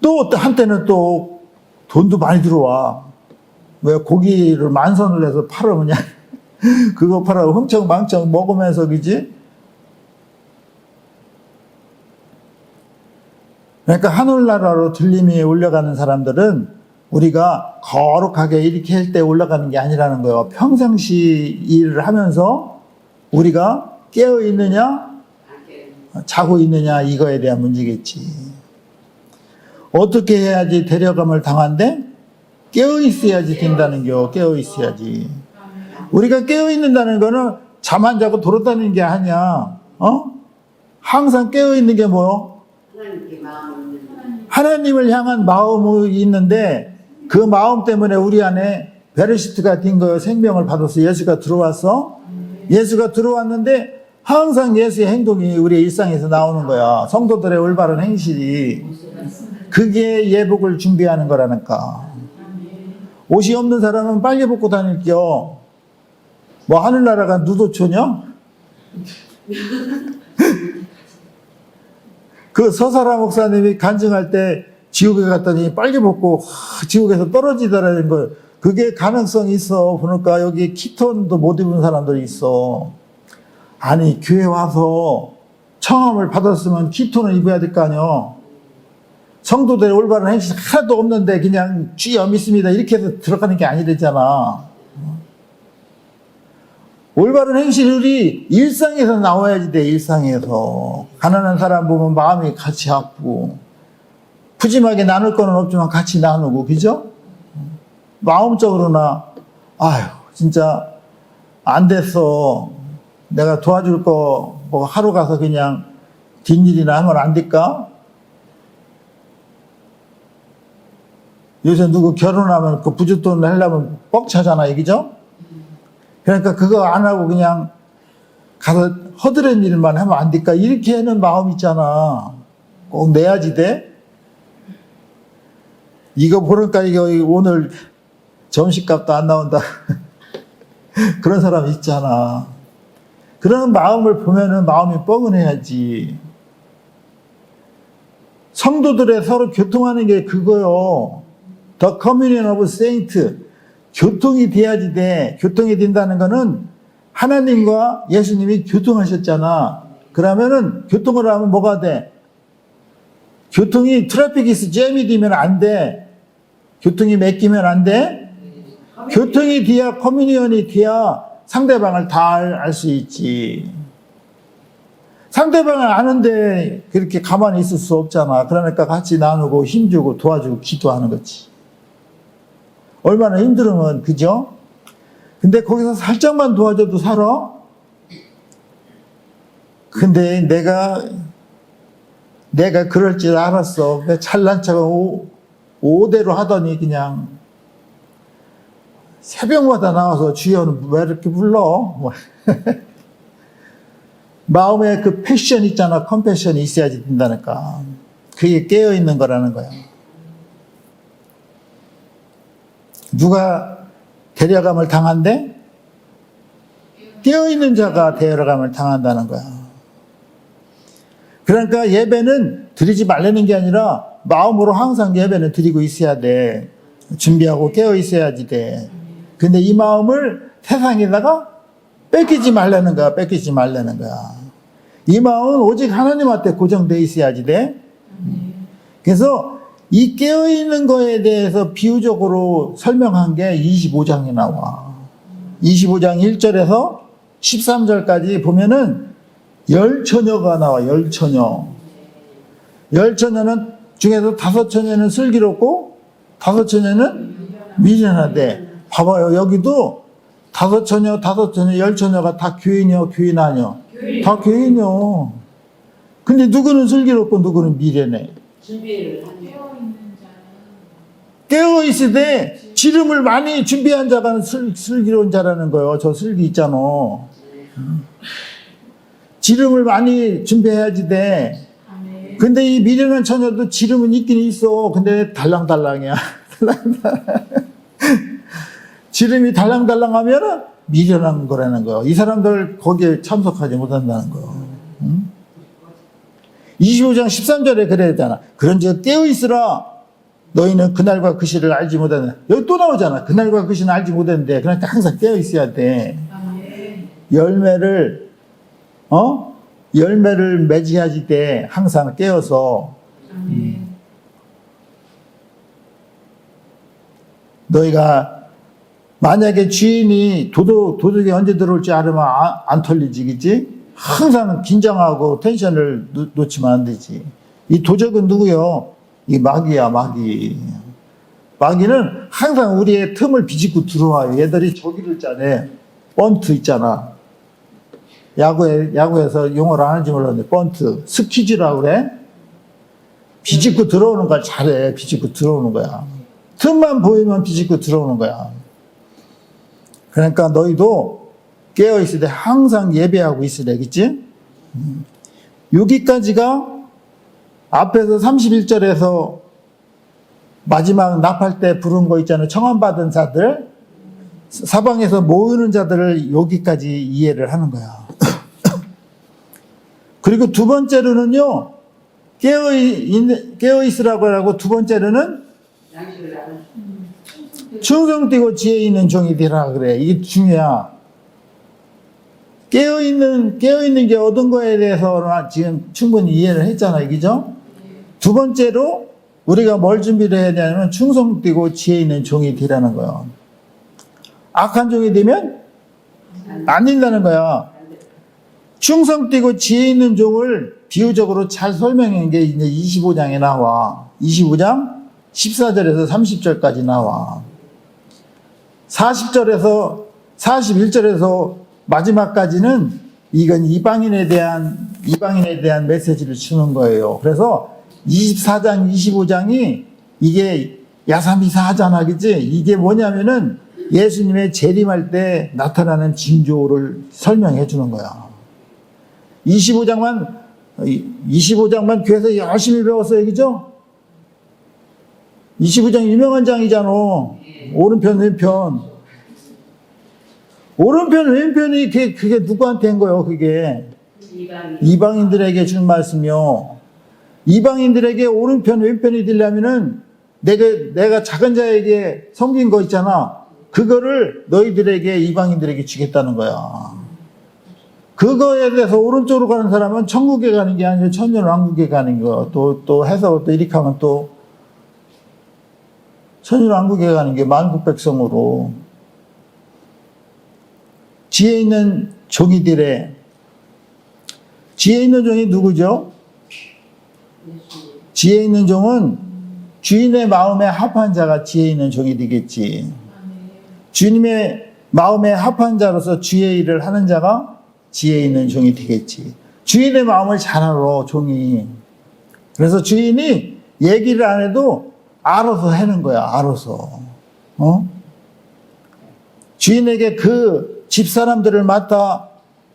또 한때는 또 돈도 많이 들어와. 왜 고기를 만선을 해서 팔아 그냥 그거 팔아 흥청망청 먹으면서, 그지? 그러니까 하늘나라로 들림이 올라가는 사람들은 우리가 거룩하게 이렇게 할 때 올라가는 게 아니라는 거예요. 평상시 일을 하면서 우리가 깨어 있느냐, 자고 있느냐, 이거에 대한 문제겠지. 어떻게 해야지 데려감을 당한데? 깨어 있어야지 된다는 겨. 깨어 있어야지. 우리가 깨어 있는다는 거는 잠 안 자고 돌아다니는 게 아니야. 항상 깨어 있는 게 뭐요? 하나님을 향한 마음이 있는데 그 마음 때문에 우리 안에 베르시트가 된 거예요. 생명을 받아서 예수가 들어왔어. 예수가 들어왔는데 항상 예수의 행동이 우리의 일상에서 나오는 거야. 성도들의 올바른 행실이. 그게 예복을 준비하는 거라니까. 옷이 없는 사람은 빨개 벗고 다닐게요. 뭐 하늘나라가 누도초냐? 그 서사라 목사님이 간증할 때 지옥에 갔더니 빨개 벗고 지옥에서 떨어지더라는 거. 그게 가능성이 있어. 보니까 여기 키톤도 못 입은 사람들이 있어. 아니 교회 와서 청함을 받았으면 키톤을 입어야 될 거 아니야. 성도들의 올바른 행실 하나도 없는데 그냥 주여 믿습니다 이렇게 해서 들어가는 게 아니랬잖아. 올바른 행실이 일상에서 나와야지 돼. 일상에서 가난한 사람 보면 마음이 같이 아프고 푸짐하게 나눌 거는 없지만 같이 나누고, 그죠? 마음적으로나, 아유, 진짜 안 됐어. 내가 도와줄 거, 뭐 하루 가서 그냥 뒷일이나 하면 안 될까? 요새 누구 결혼하면 그 부잣돈 하려면 뻑차잖아요, 그죠? 그러니까 그거 안 하고 그냥 가서 허드렛 일만 하면 안 될까? 이렇게 하는 마음 있잖아. 꼭 내야지 돼? 이거 보니까 이거 오늘 점심값도 안 나온다. 그런 사람 있잖아. 그런 마음을 보면은 마음이 뻐근해야지. 성도들의 서로 교통하는 게 그거요. The communion of saints. 교통이 돼야지 돼. 교통이 된다는 거는 하나님과 예수님이 교통하셨잖아. 그러면은 교통을 하면 뭐가 돼? 교통이 트래픽이 잼이 되면 안 돼. 교통이 맡기면 안 돼. 교통이 돼야 커뮤니언이 돼야 상대방을 다 알 수 있지. 상대방을 아는데 그렇게 가만히 있을 수 없잖아. 그러니까 같이 나누고 힘주고 도와주고 기도하는 거지. 얼마나 힘들으면 그죠? 근데 거기서 살짝만 도와줘도 살아? 근데 내가 그럴 줄 알았어. 잘난 척은 오대로 하더니 그냥 새벽마다 나와서 주여는 왜 이렇게 불러? 마음에 그 패션 있잖아. 컴패션이 있어야지 된다니까. 그게 깨어있는 거라는 거야. 누가 데려감을 당한대? 깨어있는 자가 데려감을 당한다는 거야. 그러니까 예배는 드리지 말라는 게 아니라 마음으로 항상 예배는 드리고 있어야 돼. 준비하고 깨어 있어야지 돼. 근데 이 마음을 세상에다가 뺏기지 말라는 거야. 뺏기지 말라는 거야. 이 마음은 오직 하나님한테 고정되어 있어야지 돼. 그래서 이 깨어있는 거에 대해서 비유적으로 설명한 게 25장에 나와. 25장 1절에서 13절까지 보면은 열처녀가 나와. 열처녀. 열처녀는 중에서 5처녀는 슬기롭고 5처녀는 미련하대. 봐봐요. 여기도 5처녀, 열처녀가 다 교인이요, 교인 아니요? 다 교인이요. 근데 누구는 슬기롭고 누구는 미련해. 준비를 하네요. 깨어있으되 지름을 많이 준비한 자가 슬기로운 자라는 거예요. 저 슬기 있잖아. 지름을 많이 준비해야지 돼. 근데 이 미련한 처녀도 지름은 있긴 있어. 근데 달랑달랑이야. 지름이 달랑달랑하면 미련한 거라는 거예요. 이 사람들 거기에 참석하지 못한다는 거예요. 25장 13절에 그래야 되잖아. 그런즉 깨어있으라. 너희는 그날과 그 시를 알지 못하는. 여기 또 나오잖아. 그날과 그 시는 알지 못했는데. 그러니까 항상 깨어있어야 돼. 열매를 맺어야지 돼. 항상 깨어서. 너희가 만약에 주인이 도둑이 언제 들어올지 알으면 안 털리지, 그치? 항상 긴장하고 텐션을 놓치면 안 되지. 이 도적은 누구요? 이 마귀야, 마귀. 마귀는 항상 우리의 틈을 비집고 들어와요. 얘들이 저기를 짜네. 번트 있잖아. 야구에서 용어를 안 하는지 몰랐는데, 번트. 스퀴즈라고 그래? 비집고 들어오는 걸 잘해. 비집고 들어오는 거야. 틈만 보이면 비집고 들어오는 거야. 그러니까 너희도 깨어있으되 항상 예배하고 있으래. 그치? 여기까지가 앞에서 31절에서 마지막 납할 때 부른 거 있잖아요. 청함받은 자들, 사방에서 모이는 자들을 여기까지 이해를 하는 거야. 그리고 두 번째로는요, 깨어있으라고 하고, 두 번째로는 충성되고 지혜 있는 종이 되라 그래. 이게 중요해. 깨어있는 게 얻은 거에 대해서 지금 충분히 이해를 했잖아요. 그죠? 두 번째로 우리가 뭘 준비를 해야 되냐면 충성되고 지혜 있는 종이 되라는 거예요. 악한 종이 되면 안 된다는 거야. 충성되고 지혜 있는 종을 비유적으로 잘 설명한 게 이제 25장에 나와. 25장 14절에서 30절까지 나와. 40절에서 41절에서 마지막까지는 이건 이방인에 대한 메시지를 주는 거예요. 그래서 24장, 25장이 이게 야삼이사하잖아, 그치? 이게 뭐냐면은 예수님의 재림할 때 나타나는 징조를 설명해 주는 거야. 25장만 교회에서 열심히 배웠어요, 그죠? 25장 유명한 장이잖아. 오른편, 왼편. 오른편, 왼편이 그게 누구한테 한 거예요, 그게? 이방인들에게 준 말씀이요. 이방인들에게 오른편, 왼편이 되려면은 내가 작은 자에게 섬긴 거 있잖아. 그거를 너희들에게, 이방인들에게 주겠다는 거야. 그거에 대해서 오른쪽으로 가는 사람은 천국에 가는 게 아니라 천년왕국에 가는 거. 또 해서 또 이렇게 하면 또 천년왕국에 가는 게 만국 백성으로. 지혜 있는 종이들의, 지혜 있는 종이 누구죠? 지혜 있는 종은 주인의 마음에 합한 자가 지혜 있는 종이 되겠지. 주님의 마음에 합한 자로서 주의 일을 하는 자가 지혜 있는 종이 되겠지. 주인의 마음을 잘 알아, 종이. 그래서 주인이 얘기를 안 해도 알아서 하는 거야, 알아서. 주인에게 그 집사람들을 맡아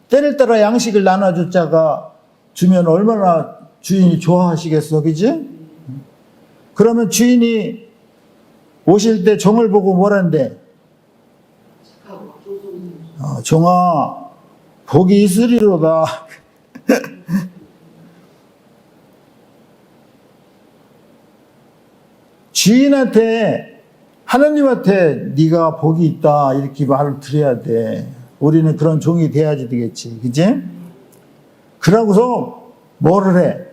때를 따라 양식을 나눠줄 자가 주면 얼마나 주인이 좋아하시겠어, 그지? 그러면 주인이 오실 때 종을 보고 뭐란대? 종아, 복이 있으리로다. 주인한테, 하나님한테 네가 복이 있다 이렇게 말을 드려야 돼. 우리는 그런 종이 돼야지 되겠지, 그지? 그러고서 뭐를 해?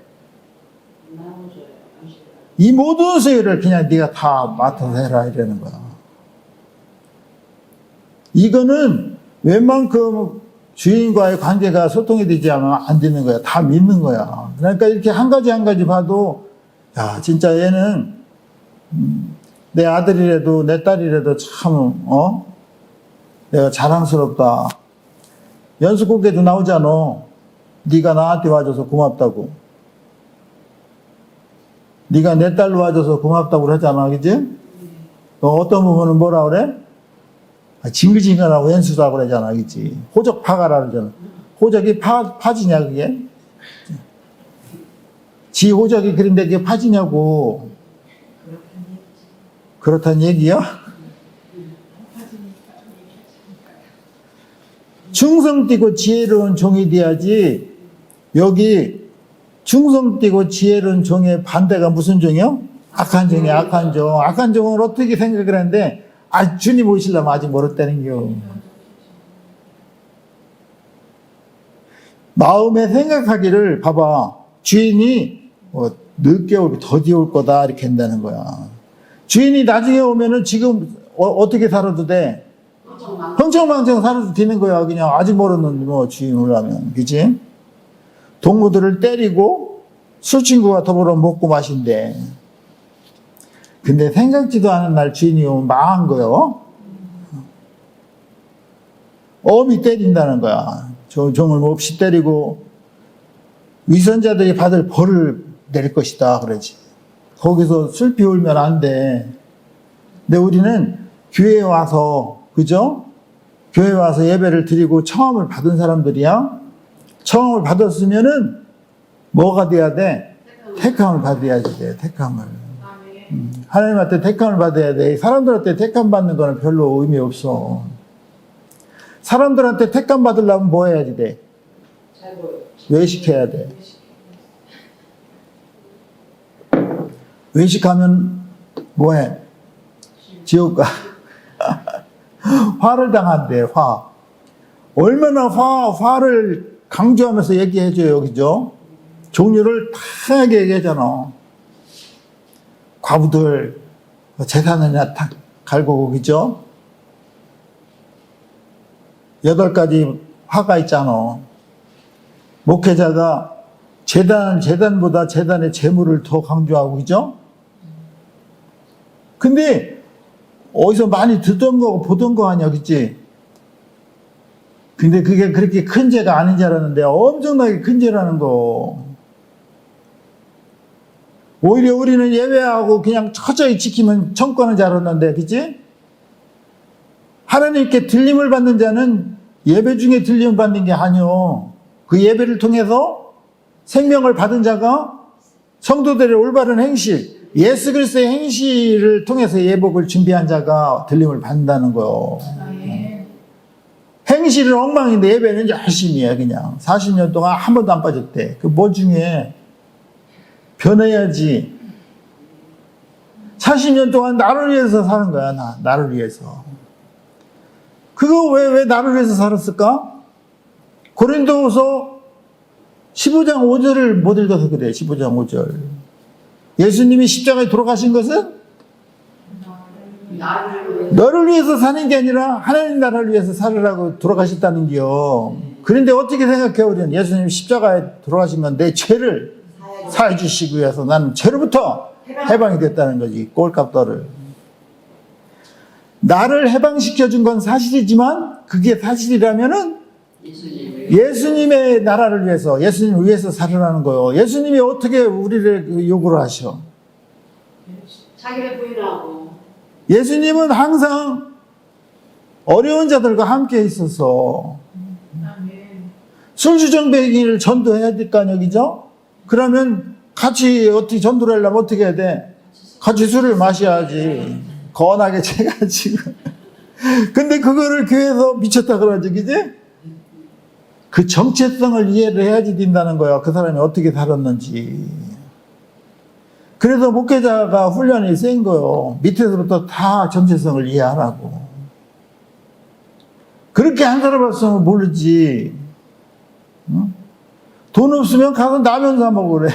이 모든 소유를 그냥 네가 다 맡아서 해라 이러는 거야. 이거는 웬만큼 주인과의 관계가 소통이 되지 않으면 안 되는 거야. 다 믿는 거야. 그러니까 이렇게 한 가지 봐도, 야, 진짜 얘는 내 아들이라도 내 딸이라도 참, 내가 자랑스럽다. 연수국에도 나오잖아. 네가 나한테 와줘서 고맙다고. 네가 내 딸로 와줘서 고맙다고 그러잖아, 그지? 어떤 부분은 뭐라 그래? 징글징글하고 연수다고 그러잖아, 그지? 호적 파가라 그러잖아. 호적이 파지냐, 그게? 지 호적이 그런데 그게 파지냐고. 그렇단 얘기야? 충성되고 지혜로운 종이 돼야지. 여기 충성되고 지혜로운 종의 반대가 무슨 종이요? 악한 종이야, 악한 종. 악한 종은 어떻게 생각을 하는데, 주님 오시려면 아직 멀었다는 겨. 마음에 생각하기를, 봐봐. 주인이 늦게 오고 더디 올 거다, 이렇게 한다는 거야. 주인이 나중에 오면은 지금 어떻게 살아도 돼? 흥청망청 살아도 되는 거야. 그냥 아직 멀었는데 뭐 주인 오려면. 그치? 동무들을 때리고 술친구와 더불어 먹고 마신대. 근데 생각지도 않은 날 주인이 오면 망한 거요. 엄히 때린다는 거야. 종을 몹시 때리고 위선자들이 받을 벌을 내릴 것이다 그러지. 거기서 슬피 울면 안 돼. 근데 우리는 교회에 와서, 그죠? 교회에 와서 예배를 드리고 청함을 받은 사람들이야. 청함을 받았으면은 뭐가 돼야 돼? 택함을 받아야지 돼, 택함을. 하나님한테 택함을 받아야 돼. 사람들한테 택함 받는 거는 별로 의미 없어. 사람들한테 택함 받으려면 뭐 해야지 돼? 외식해야 돼. 외식하면 뭐해? 지옥 가. 화를 당한대, 화. 얼마나 화를 강조하면서 얘기해줘요, 그죠? 종류를 다양하게 얘기하잖아. 과부들, 재산을 다 갈고, 그죠? 8가지 화가 있잖아. 목회자가 재단보다 재단의 재물을 더 강조하고, 그죠? 근데 어디서 많이 듣던 거고 보던 거 아니야, 그치? 근데 그게 그렇게 큰 죄가 아닌 줄 알았는데 엄청나게 큰 죄라는 거. 오히려 우리는 예배하고 그냥 철저히 지키면 천권은 줄 알았는데, 그치? 하나님께 들림을 받는 자는 예배 중에 들림을 받는 게 아니요. 그 예배를 통해서 생명을 받은 자가 성도들의 올바른 행실, 예수 그리스도의 행실을 통해서 예복을 준비한 자가 들림을 받는다는 거요. 행실은 엉망인데 예배는 열심히 해, 그냥. 40년 동안 한 번도 안 빠졌대. 그 뭐 중에 변해야지. 40년 동안 나를 위해서 사는 거야, 나를 위해서. 그거 왜 나를 위해서 살았을까? 고린도후서 15장 5절을 못 읽어서 그래. 15장 5절. 예수님이 십자가에 돌아가신 것은 너를 위해서 사는 게 아니라 하나님 나라를 위해서 살으라고 돌아가셨다는 게요. 그런데 어떻게 생각해, 우리는? 예수님 십자가에 돌아가신 건 내 죄를 사해 주시기 위해서 나는 죄로부터 해방이 됐다는 거지. 꼴값더를. 나를 해방시켜 준 건 사실이지만 그게 사실이라면은 예수님의 나라를 위해서, 예수님을 위해서 살으라는 거예요. 예수님이 어떻게 우리를 요구를 하셔? 자기를 부인하고. 예수님은 항상 어려운 자들과 함께 있어서 술주정뱅이를 전도해야 될 거 아니야, 그죠? 그러면 같이 어떻게 전도를 하려면 어떻게 해야 돼? 같이 술을 마셔야지. 건하게 채가지고. 근데 그거를 교회에서 미쳤다 그러지, 그지? 그 정체성을 이해를 해야지 된다는 거야. 그 사람이 어떻게 살았는지. 그래서 목회자가 훈련이 센 거요. 밑에서부터 다 정체성을 이해하라고. 그렇게 안 살아봤으면 모르지. 응? 돈 없으면 가서 라면 사 먹으래.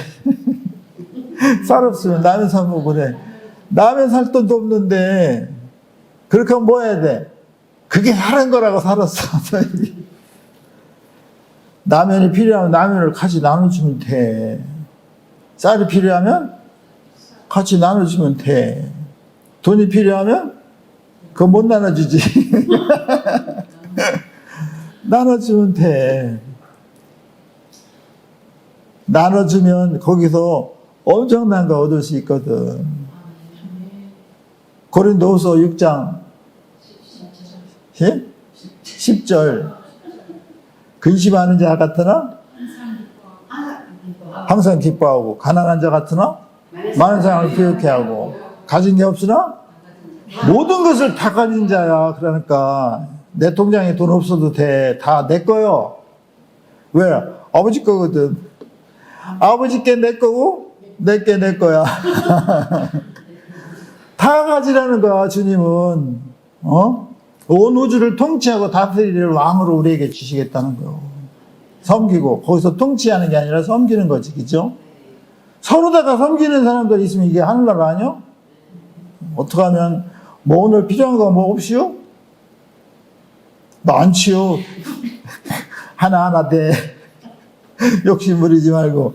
쌀 없으면 라면 사 먹으래. 라면 살 돈도 없는데 그렇게 하면 뭐 해야 돼? 그게 사는 거라고 살았어. 라면이 필요하면 라면을 같이 나눠주면 돼. 쌀이 필요하면 같이 나눠주면 돼. 돈이 필요하면 그거 못 나눠주지. 나눠주면 돼. 나눠주면 거기서 엄청난 거 얻을 수 있거든. 고린도후서 6장 10절. 근심하는 자 같으나 항상 기뻐하고, 가난한 자 같으나 많은 사람을 부욕해 하고, 가진 게 없으나 모든 것을 다 가진 자야. 그러니까 내 통장에 돈 없어도 돼. 다 내 거요. 왜? 아버지 거거든. 아버지 게 내 거고 내 게 내 거야. 다 가지라는 거야. 주님은 온 우주를 통치하고 다스릴 왕으로 우리에게 주시겠다는 거예요. 섬기고, 거기서 통치하는 게 아니라 섬기는 거지, 그죠? 서로다가 섬기는 사람들 있으면 이게 하늘나라 아니요? 어떻게 하면 뭐 오늘 필요한 거 뭐 없이요? 많지요. 하나하나 돼. 욕심 부리지 말고.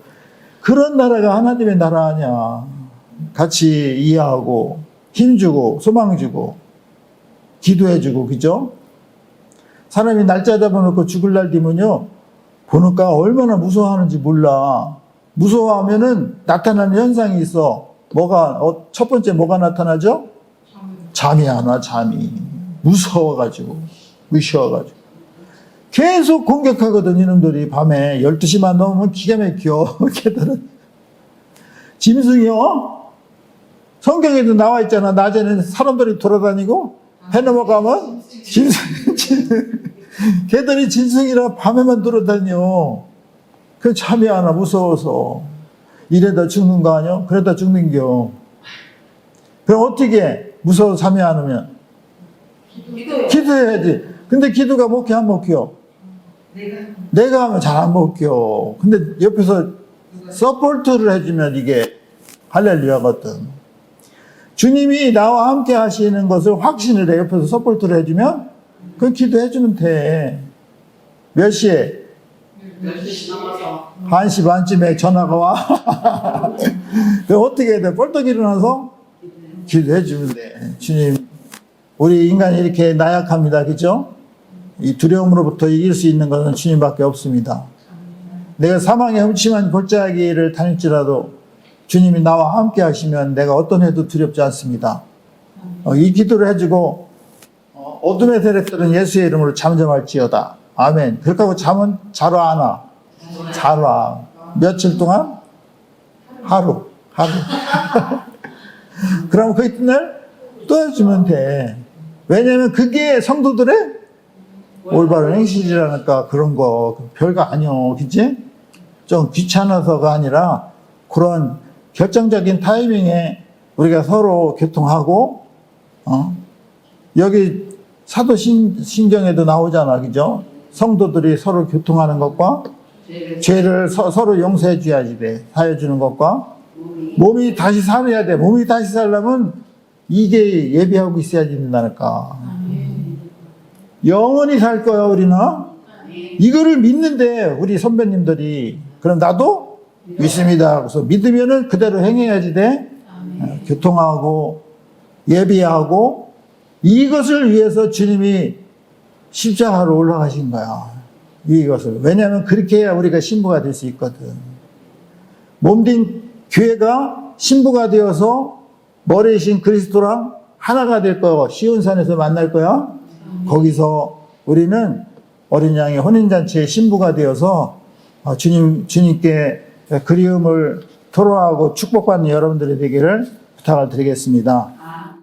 그런 나라가 하나님의 나라 아니야. 같이 이해하고 힘주고 소망 주고 기도해주고, 그죠? 사람이 날짜 잡아놓고 죽을 날 되면요, 보니까 얼마나 무서워하는지 몰라. 무서워하면은 나타나는 현상이 있어. 첫 번째 뭐가 나타나죠? 잠이 안 와, 잠이. 무서워가지고. 계속 공격하거든, 이놈들이. 밤에 12시만 넘으면 기가 막혀. 걔들은. 짐승이요? 성경에도 나와 있잖아. 낮에는 사람들이 돌아다니고, 해 넘어가면 걔들이 짐승이라 밤에만 돌아다녀. 그 잠이 안 와, 무서워서. 이래다 죽는 거 아니야? 그러다 죽는겨. 그럼 어떻게 해? 무서워서 잠이 안 오면? 기도해야지. 근데 기도가 먹혀 안 먹혀? 내가 하면 잘 안 먹혀. 근데 옆에서 서포트를 해주면 이게 할렐루야거든. 주님이 나와 함께 하시는 것을 확신을 해. 옆에서 서포트를 해주면 그 기도해주면 돼. 몇 시에? 12시 넘어서 1시 반쯤에 전화가 와. 그럼 어떻게 해야 돼? 벌떡 일어나서 기도해 주면 돼. 주님, 우리 인간이 이렇게 나약합니다. 그죠? 이 두려움으로부터 이길 수 있는 것은 주님밖에 없습니다. 내가 사망의 흠침한 골짜기를 다닐지라도 주님이 나와 함께 하시면 내가 어떤 해도 두렵지 않습니다. 이 기도를 해주고 어둠의 세력들은 예수의 이름으로 잠잠할지어다. 아멘. 그렇게 하고 잠은 잘 와, 안 와? 잘 와. 며칠 동안? 하루. 그럼 그 이튿날 또 해주면 돼. 왜냐면 그게 성도들의 올바른 행실이라니까. 그런 거 별거 아니요, 그치? 좀 귀찮아서가 아니라 그런 결정적인 타이밍에 우리가 서로 교통하고, 여기 사도신경에도 나오잖아, 그죠? 성도들이 서로 교통하는 것과 죄를 서로 용서해 줘야지 돼. 사해 주는 것과 몸이 다시 살아야 돼. 몸이 다시 살려면 이게 예비하고 있어야 된다니까. 영원히 살 거야, 우리는. 이거를 믿는데, 우리 선배님들이. 그럼 나도 믿습니다. 그래서 믿으면은 그대로 행해야지 돼. 교통하고, 예비하고, 이것을 위해서 주님이 십자가로 올라가신 거야. 이것을. 왜냐하면 그렇게 해야 우리가 신부가 될 수 있거든. 몸된 교회가 신부가 되어서 머리이신 그리스도랑 하나가 될 거야. 시온산에서 만날 거야. 거기서 우리는 어린 양의 혼인잔치의 신부가 되어서 주님께 그리움을 토로하고 축복받는 여러분들이 되기를 부탁을 드리겠습니다.